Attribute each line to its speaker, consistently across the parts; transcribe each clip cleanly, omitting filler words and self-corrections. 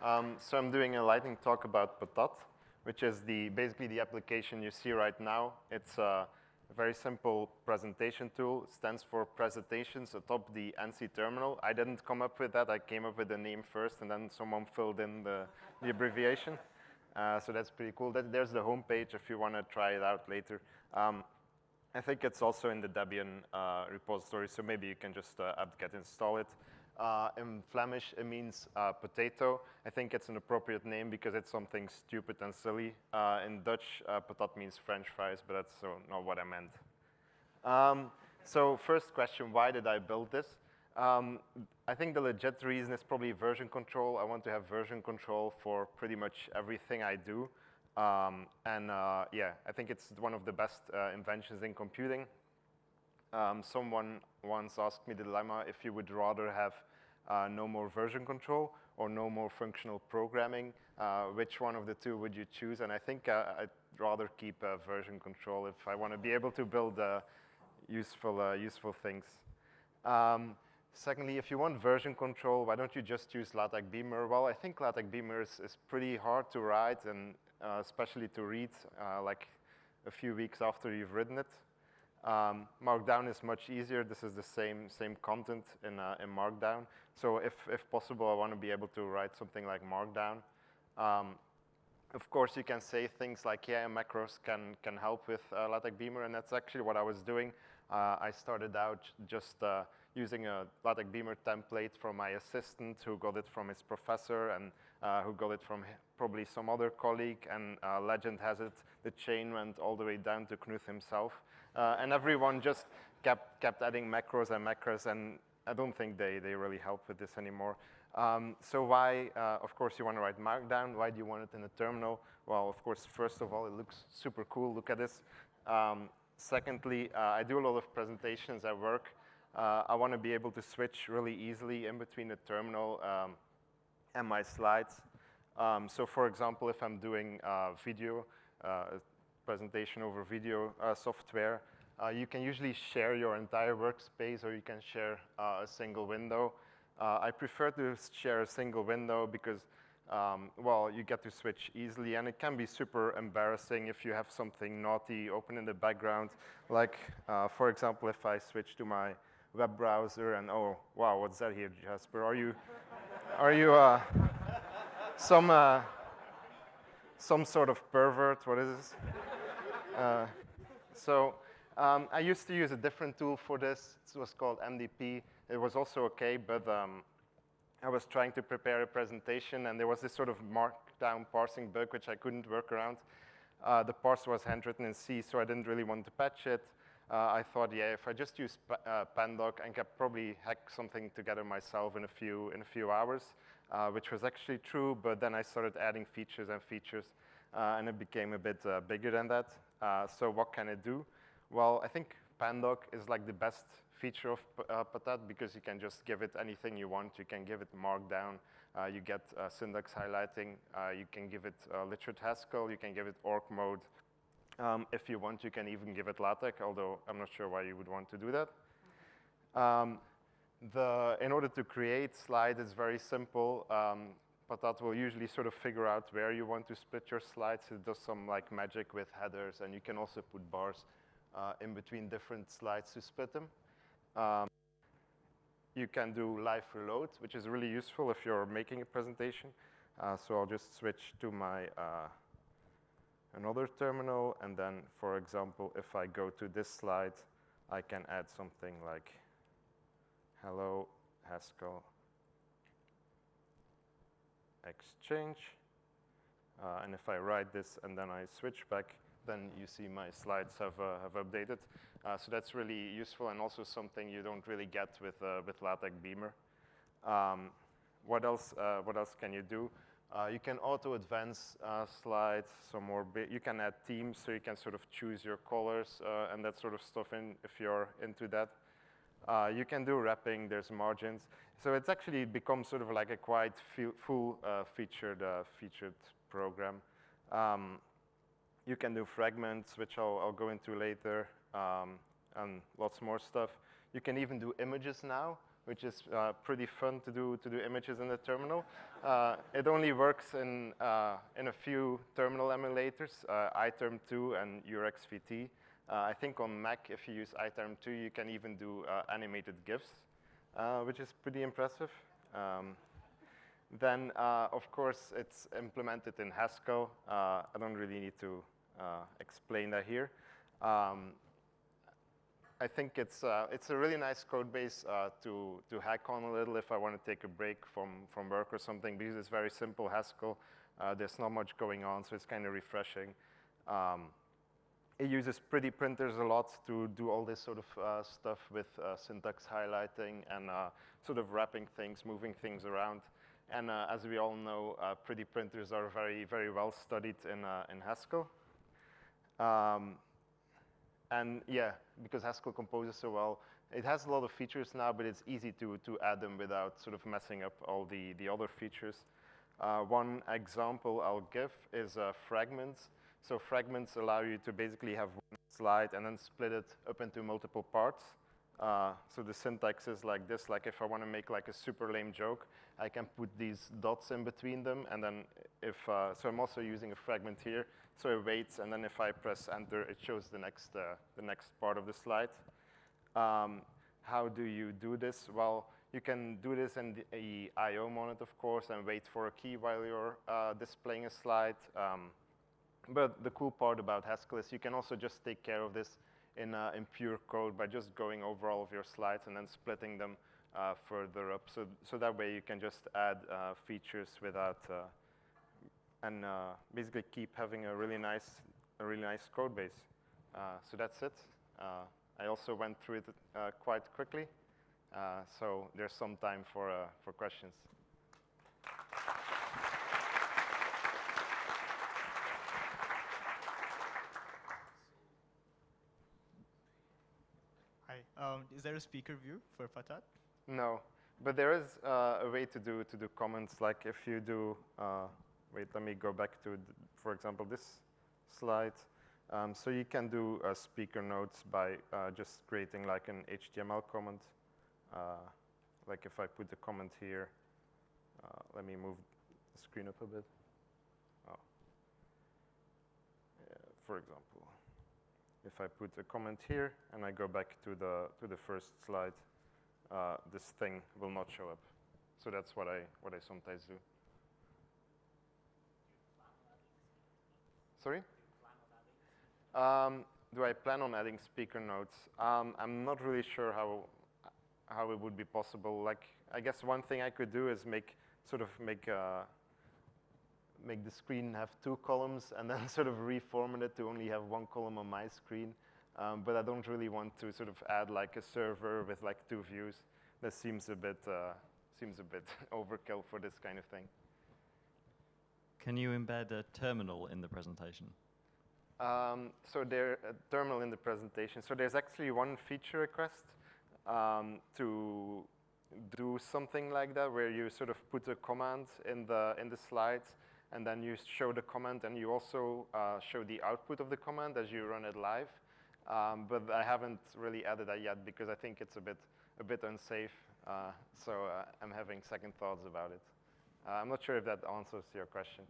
Speaker 1: So I'm doing a lightning talk about Patat, which is basically the application you see right now. It's a very simple presentation tool. It stands for presentations atop the ANSI terminal. I didn't come up with that. I came up with the name first, and then someone filled in the abbreviation. So that's pretty cool. There's the homepage if you want to try it out later. I think it's also in the Debian repository, so maybe you can just apt-get install it. In Flemish, it means potato. I think it's an appropriate name because it's something stupid and silly. In Dutch, patat means French fries, but that's not what I meant. So first question, why did I build this? I think the legit reason is probably version control. I want to have version control for pretty much everything I do. Yeah, I think it's one of the best inventions in computing. Someone once asked me the dilemma if you would rather have no more version control or no more functional programming, which one of the two would you choose? And I think I'd rather keep version control if I want to be able to build useful things. Secondly, if you want version control, why don't you just use LaTeX Beamer? Well, I think LaTeX Beamer is pretty hard to write and especially to read like a few weeks after you've written it. Markdown is much easier. This is the same content in Markdown. So if possible, I want to be able to write something like Markdown. Of course, you can say things like, yeah, macros can help with LaTeX Beamer, and that's actually what I was doing. I started out just using a LaTeX Beamer template from my assistant who got it from his professor and who got it from probably some other colleague, and legend has it, the chain went all the way down to Knut himself. And everyone just kept adding macros, and I don't think they really help with this anymore. So why, of course, you want to write Markdown. Why do you want it in a terminal? Well, of course, first of all, it looks super cool. Look at this. Secondly, I do a lot of presentations at work. I want to be able to switch really easily in between the terminal and my slides. So for example, if I'm doing video, presentation over video software, you can usually share your entire workspace or you can share a single window. I prefer to share a single window because, well, you get to switch easily, and it can be super embarrassing if you have something naughty open in the background. Like, for example, if I switch to my web browser and, oh, wow, what's that here, Jasper? Are you some sort of pervert? What is this? I used to use a different tool for this. It was called MDP. It was also okay, but I was trying to prepare a presentation, and there was this sort of markdown parsing bug which I couldn't work around. The parser was handwritten in C, so I didn't really want to patch it. I thought, yeah, if I just use Pandoc, I could probably hack something together myself in a few hours, which was actually true. But then I started adding features and features, and it became a bit bigger than that. So what can it do? Well, I think Pandoc is like the best feature of Patat because you can just give it anything you want. You can give it Markdown. You get syntax highlighting. You can give it literate Haskell. You can give it org mode. If you want, you can even give it LaTeX, although I'm not sure why you would want to do that. In order to create slides, it's very simple. Patat will usually sort of figure out where you want to split your slides. It does some like magic with headers, and you can also put bars in between different slides to split them. You can do live reload, which is really useful if you're making a presentation. So I'll just switch to my another terminal, and then, for example, if I go to this slide, I can add something like hello Haskell exchange. And if I write this and then I switch back, then you see my slides have updated. So that's really useful and also something you don't really get with LaTeX Beamer. What else can you do? You can auto-advance slides some more. You can add themes, so you can sort of choose your colors and that sort of stuff if you're into that. You can do wrapping. There's margins. So it's actually become sort of like a quite full featured program. You can do fragments, which I'll go into later, and lots more stuff. You can even do images now. which is pretty fun to do images in the terminal. It only works in a few terminal emulators, iTerm2 and URXVT. I think on Mac, if you use iTerm2, you can even do animated GIFs, which is pretty impressive. Then, of course, it's implemented in Haskell. I don't really need to explain that here. I think it's a really nice code base to hack on a little if I want to take a break from work or something, because it's very simple Haskell. There's not much going on, so it's kind of refreshing. It uses pretty printers a lot to do all this sort of stuff with syntax highlighting and sort of wrapping things, moving things around. And as we all know, pretty printers are very, very well studied in Haskell. And yeah, because Haskell composes so well, it has a lot of features now, but it's easy to add them without sort of messing up all the other features. One example I'll give is fragments. So fragments allow you to basically have one slide and then split it up into multiple parts. So the syntax is like this, like if I want to make like a super lame joke, I can put these dots in between them, and then if, so I'm also using a fragment here, so it waits, and then if I press enter, it shows the next part of the slide. How do you do this? Well, you can do this in the I/O mode, of course, and wait for a key while you're displaying a slide. But the cool part about Haskell is you can also just take care of this in pure code by just going over all of your slides and then splitting them further up. So that way you can just add features without, and basically keep having a really nice code base. So that's it. I also went through it quite quickly. So there's some time for questions.
Speaker 2: Hi. Is there a speaker view for Patat?
Speaker 1: No, but there is a way to do comments. Like if you do, wait, let me go back to, for example, this slide. So you can do speaker notes by just creating like an HTML comment. Like if I put the comment here, let me move the screen up a bit. Oh. Yeah, for example. If I put a comment here and I go back to the first slide, this thing will not show up. So that's what I sometimes do. Sorry? Do I plan on adding speaker notes? I'm not really sure how it would be possible. Like, I guess one thing I could do is make the screen have two columns and then sort of reformat it to only have one column on my screen. But I don't really want to sort of add like a server with like two views. That seems a bit overkill for this kind of thing.
Speaker 3: Can you embed a terminal in the presentation?
Speaker 1: So there's a terminal in the presentation. So there's actually one feature request to do something like that, where you sort of put a command in the slides, and then you show the command, and you also show the output of the command as you run it live. But I haven't really added that yet because I think it's a bit unsafe. So I'm having second thoughts about it. I'm not sure if that answers your question.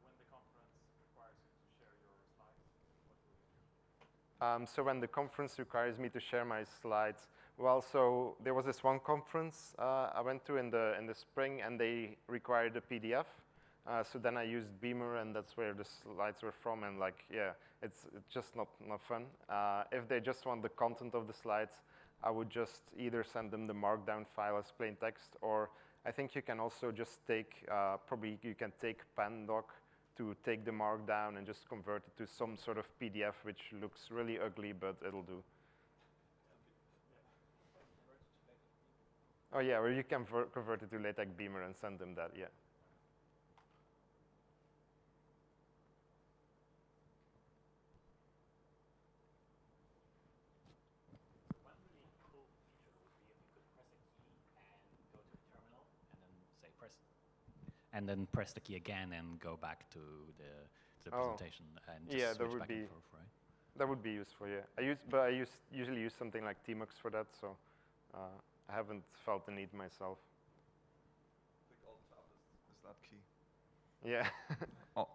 Speaker 4: When the conference requires you to share your slides, what will you do?
Speaker 1: So when the conference requires me to share my slides, well, so there was this one conference I went to in the spring, and they required a PDF. So then I used Beamer, and that's where the slides were from. And like, yeah, it's just not fun. If they just want the content of the slides, I would just either send them the markdown file as plain text, or I think you can also just take, probably you can take Pandoc to take the markdown and just convert it to some sort of PDF, which looks really ugly, but it'll do. Oh yeah, or you can convert it to LaTeX Beamer and send them that, yeah.
Speaker 4: One really cool feature would be if you could press a key and go to the terminal, and then say and then press the key again and go back to the presentation and just switch back and forth, right?
Speaker 1: That would be useful, yeah. Usually use something like Tmux for that, so I haven't felt the need myself.
Speaker 5: I think Alt-Tab is that key.
Speaker 1: Yeah.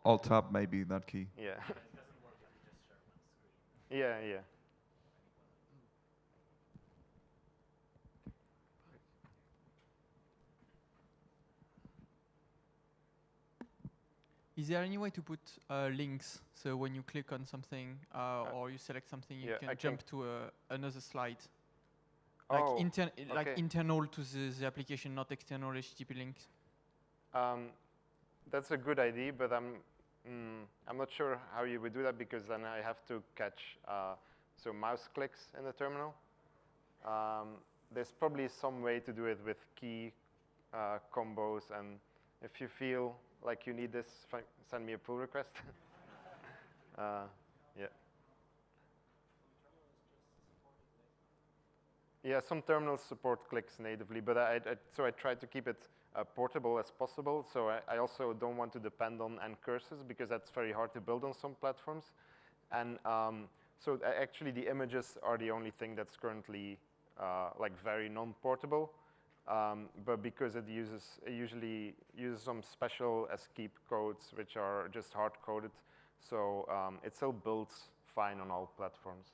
Speaker 5: Alt-Tab may be that key.
Speaker 1: Yeah.
Speaker 4: It doesn't work if you just share one screen.
Speaker 1: Yeah, yeah.
Speaker 6: Is there any way to put links? So when you click on something or you select something, you can jump to another slide. Like, like internal to the application, not external HTTP links.
Speaker 1: That's a good idea, but I'm not sure how you would do that because then I have to catch so mouse clicks in the terminal. There's probably some way to do it with key combos, and if you feel like you need this, send me a pull request. Yeah. Yeah, some terminals support clicks natively, but so I try to keep it portable as possible. So I also don't want to depend on end cursors because that's very hard to build on some platforms. And so actually the images are the only thing that's currently like very non-portable. But because it usually uses some special escape codes which are just hard-coded, so it still builds fine on all platforms.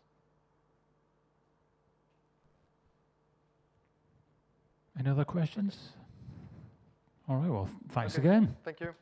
Speaker 7: Any other questions? All right, well, thanks again.
Speaker 1: Thank you.